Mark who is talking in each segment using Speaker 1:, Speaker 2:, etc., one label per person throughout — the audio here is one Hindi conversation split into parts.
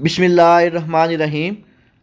Speaker 1: बिस्मिल्लाहिर्रहमानिर्रहीम।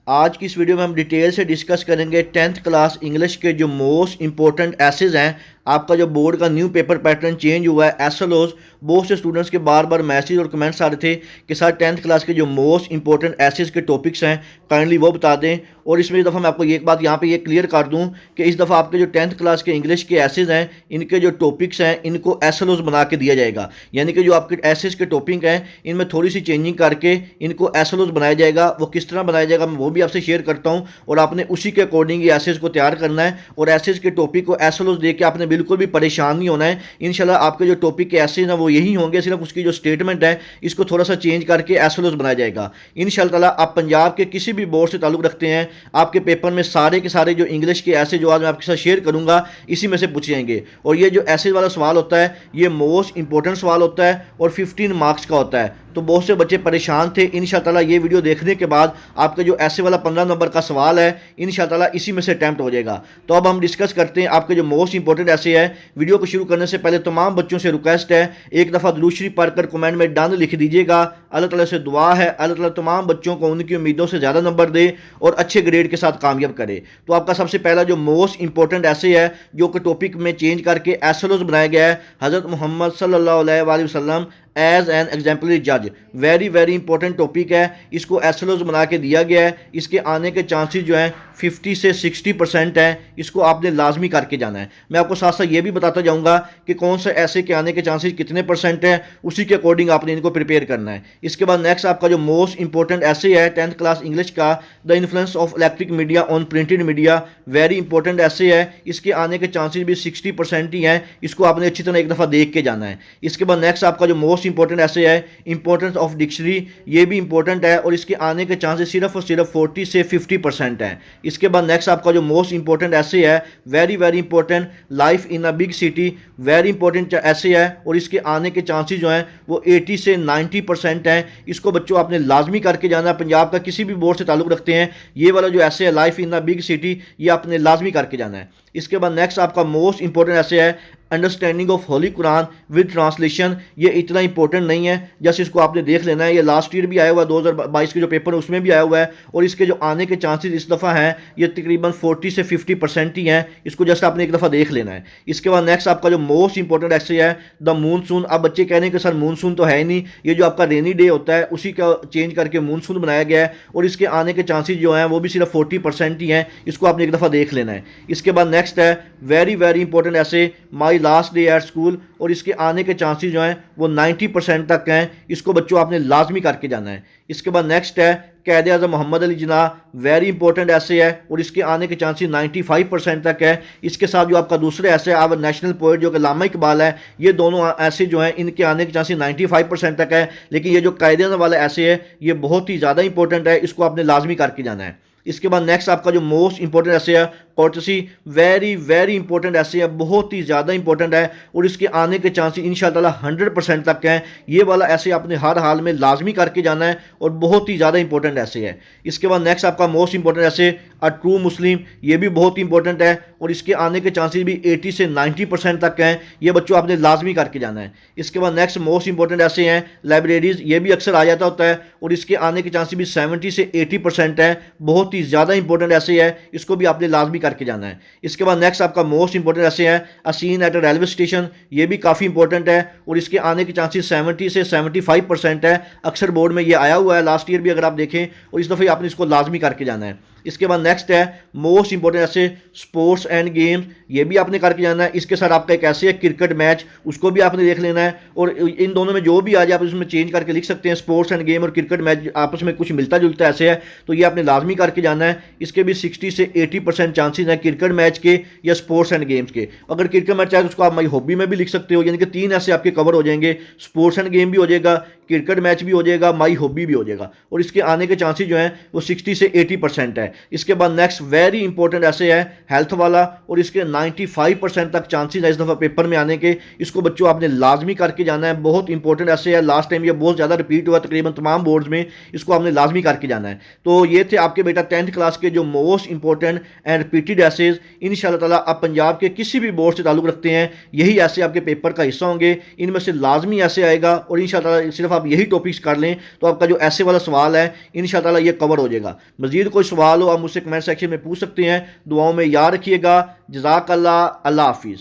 Speaker 1: आज की इस वीडियो में हम डिटेल से डिस्कस करेंगे 10th क्लास इंग्लिश के जो मोस्ट इंपॉर्टेंट एसेज हैं। आपका जो बोर्ड का न्यू पेपर पैटर्न चेंज हुआ है एसएलओज, बहुत से स्टूडेंट्स के बार बार मैसेज और कमेंट्स आ रहे थे कि सर 10th क्लास के जो मोस्ट इंपॉर्टेंट एसेज के टॉपिक्स हैं काइंडली वो बता दें। और इसमें इस दफ़ा मैं आपको एक बात यहाँ पे ये क्लियर कर दूँ कि इस दफ़ा आपके जो 10th क्लास के इंग्लिश के एसेज हैं इनके जो टॉपिक्स हैं इनको एसएलओज बना के दिया जाएगा। यानी कि जो आपके एसेज के टॉपिक हैं इनमें थोड़ी सी चेंजिंग करके इनको एसएलओज बनाया जाएगा। वो किस तरह बनाया जाएगा मैं वो भी आपसे शेयर करता हूँ और आपने उसी के अकॉर्डिंग ये एसेज को तैयार करना है और एसेज के टॉपिक को एसएलओज देख के आपने बिल्कुल भी परेशान नहीं होना है। इंशाल्लाह आपके जो टॉपिक के एसेज हैं वो यही होंगे, सिर्फ उसकी जो स्टेटमेंट है इसको थोड़ा सा चेंज करके एसएलओज बनाया जाएगा। इंशाल्लाह ताला आप पंजाब के किसी भी बोर्ड से ताल्लुक रखते हैं, आपके पेपर में सारे के सारे जो इंग्लिश के ऐसे जो आज मैं आपके साथ शेयर करूंगा इसी में से पूछे जाएंगे। और ये जो एसेज वाला सवाल होता है ये मोस्ट इंपॉर्टेंट सवाल होता है और 15 मार्क्स का होता है। तो बहुत से बच्चे परेशान थे। इंशाल्लाह ताला ये वीडियो देखने के बाद आपका जो ऐसे वाला 15 नंबर का सवाल है इंशाल्लाह ताला इसी में से अटैम्प्ट हो जाएगा। तो अब हम डिस्कस करते हैं आपके जो मोस्ट इंपॉर्टेंट ऐसे है। वीडियो को शुरू करने से पहले तमाम बच्चों से रिक्वेस्ट है एक दफ़ा दुरूद शरीफ पढ़कर कमेंट में डन लिख दीजिएगा। अल्लाह ताला से दुआ है अल्लाह ताला तमाम बच्चों को उनकी उम्मीदों से ज़्यादा नंबर दे और अच्छे ग्रेड के साथ कामयाब करे। तो आपका सबसे पहला जो मोस्ट इंपॉर्टेंट ऐसे है जो कि टॉपिक में चेंज करके एसएलओज बनाया गया है, हज़रत मोहम्मद सल्लल्लाहु अलैहि वसल्लम एज एन एग्जाम्पलरी जज। वेरी इंपॉर्टेंट टॉपिक है, इसको एसएलओज बना के दिया गया है। इसके आने के चांसेस जो हैं 50 से 60% है। इसको आपने लाजमी करके जाना है। मैं आपको साथ साथ ये भी बताता जाऊंगा कि कौन से ऐसे के आने के चांसेस कितने परसेंट है, उसी के अकॉर्डिंग आपने इनको प्रिपेयर करना है। इसके बाद नेक्स्ट आपका जो मोस्ट इंपॉर्टेंट ऐसे है 10th क्लास इंग्लिश का, the influence of electric media on printed media. Very important ऐसे है, इसके आने के चांसेस भी 60% ही हैं। इसको आपने अच्छी तरह एक दफ़ा देख के जाना है। इसके बाद नेक्स्ट आपका जो मोस्ट इंपॉर्टेंट ऐसे है इंपॉर्टेंस ऑफ डिक्शनरी, ये भी इंपॉर्टेंट है और इसके आने के चांसेस सिर्फ और सिर्फ 40 से 50% हैं। इसके बाद नेक्स्ट आपका जो मोस्ट इंपॉर्टेंट ऐसे है very important, life in a big city. Very important ऐसे है और इसके आने के चांसेस जो हैं वो 80 से 90% हैं। इसको बच्चों आपने लाजमी करके जाना है। पंजाब का किसी भी बोर्ड से ताल्लुक रखते हैं ये वाला जो ऐसे है life in a big city, ये आपने लाजमी करके जाना है। इसके बाद नेक्स्ट आपका मोस्ट इंपॉर्टेंट ऐसे है understanding of Holi Quran with translation. ये इतना इंपॉर्टेंट नहीं है, जैसे इसको आपने देख लेना है। ये लास्ट ईयर भी आया हुआ है, 2022 के जो पेपर है उसमें भी आया हुआ है और इसके जो आने के चांसेस इस दफ़ा हैं ये तकरीबन 40 से 50% ही हैं। इसको जस्ट आपने एक दफ़ा देख लेना है। इसके बाद नेक्स्ट आपका जो मोस्ट इंपॉर्टेंट ऐसे है द मूनसून। अब बच्चे कह रहे हैं कि सर मूनसून तो है ही नहीं, ये जो आपका रेनी डे होता है उसी का चेंज करके मूनसून बनाया गया है और इसके आने के चांसेस जो हैं वो भी सिर्फ 40% ही हैं। इसको आपने एक दफ़ा देख लेना है। इसके बाद नेक्स्ट है वेरी इंपॉर्टेंट ऐसे my last day at school और इसके आने के चांसेस जो हैं वो 90% तक हैं। इसको बच्चों आपने लाजमी करके जाना है। इसके बाद नेक्स्ट है कैद आज़म मोहम्मद अली जिन्ना। वेरी इंपॉर्टेंट ऐसे है और इसके आने के चांसेस 95% तक है। इसके साथ जो आपका दूसरे ऐसे आवर नेशनल पोएट जो कि अल्लामा इकबाल है, ये दोनों ऐसे जो हैं इनके आने के चांसेस 95% तक है। लेकिन ये जो कैद आज़म वाला ऐसे है ये बहुत ही ज़्यादा इंपॉर्टेंट है, इसको आपने लाजमी करके जाना है। इसके बाद नेक्स्ट आपका जो मोस्ट इंपॉर्टेंट ऐसे है कोर्टसी। वेरी इंपॉर्टेंट ऐसे है, बहुत ही ज़्यादा इंपॉर्टेंट है और इसके आने के चांसेस इंशाल्लाह 100% तक हैं। ये वाला ऐसे आपने हर हाल में लाजमी करके जाना है और बहुत ही ज़्यादा इंपॉर्टेंट ऐसे है। इसके बाद नेक्स्ट आपका मोस्ट इंपॉर्टेंट ऐसे अ ट्रू मुस्लिम, ये भी बहुत इंपॉर्टेंट है और इसके आने के चांसेस भी 80 से 90% तक हैं। ये बच्चों आपने लाजमी करके जाना है। इसके बाद नेक्स्ट मोस्ट इंपॉर्टेंट ऐसे हैं लाइब्रेरीज, ये भी अक्सर आ जाता होता है और इसके आने के चांसेस भी 70 से 80% है। बहुत ही ज़्यादा इंपॉर्टेंट ऐसे है, इसको भी आपने लाजमी करके जाना है। इसके बाद नेक्स्ट आपका मोस्ट इंपॉर्टेंट ऐसे है a scene at a railway station, ये भी काफ़ी इंपॉर्टेंट है और इसके आने के चांसेस 70 से 75% है। अक्सर बोर्ड में ये आया हुआ है, लास्ट ईयर भी अगर आप देखें, और इस दफ़े आपने इसको लाजमी करके जाना है। इसके बाद नेक्स्ट है मोस्ट इंपॉर्टेंट ऐसे स्पोर्ट्स एंड गेम्स, ये भी आपने करके जाना है। इसके साथ आपका एक ऐसे है क्रिकेट मैच, उसको भी आपने देख लेना है और इन दोनों में जो भी आ जाए आप उसमें चेंज करके लिख सकते हैं। स्पोर्ट्स एंड गेम और क्रिकेट मैच आपस में कुछ मिलता जुलता ऐसे है, तो ये आपने लाजमी करके जाना है। इसके भी 60 से 80% चांसेस हैं क्रिकेट मैच के या स्पोर्ट्स एंड गेम्स के। अगर क्रिकेट मैच है तो उसको आप माई हॉबी में भी लिख सकते हो, यानी कि 3 ऐसे आपके कवर हो जाएंगे। स्पोर्ट्स एंड गेम भी हो जाएगा, क्रिकेट मैच भी हो जाएगा, माई हॉबी भी हो जाएगा और इसके आने के चांसेस जो हैं वो 60 से 80% है। इसके बाद नेक्स्ट वेरी इंपॉर्टेंट ऐसे है हेल्थ वाला, और इसके 95% तक चांसेस है इस दफ़ा पेपर में आने के। इसको बच्चों आपने लाजमी करके जाना है, बहुत इंपॉर्टेंट ऐसे है। लास्ट टाइम ये बहुत ज़्यादा रिपीट हुआ तकरीबन तमाम बोर्ड्स में, इसको आपने लाजमी करके जाना है। तो ये थे आपके बेटा 10th क्लास के जो मोस्ट इंपॉर्टेंट एंड रिपीटेड ऐसेज। इंशाल्लाह ताला आप पंजाब के किसी भी बोर्ड से ताल्लुक़ रखते हैं, यही ऐसे आपके पेपर का हिस्सा होंगे, इनमें से लाजमी ऐसे आएगा। और इंशाल्लाह ताला सिर्फ आप यही टॉपिक्स कर लें तो आपका जो ऐसे वाला सवाल है इंशाल्लाह ताला ये कवर हो जाएगा। मजीद कोई सवाल हो आप मुझसे कमेंट सेक्शन में पूछ सकते हैं। दुआओं में याद रखिएगा। जज़ाकल्लाह, अल्लाह हाफिज़।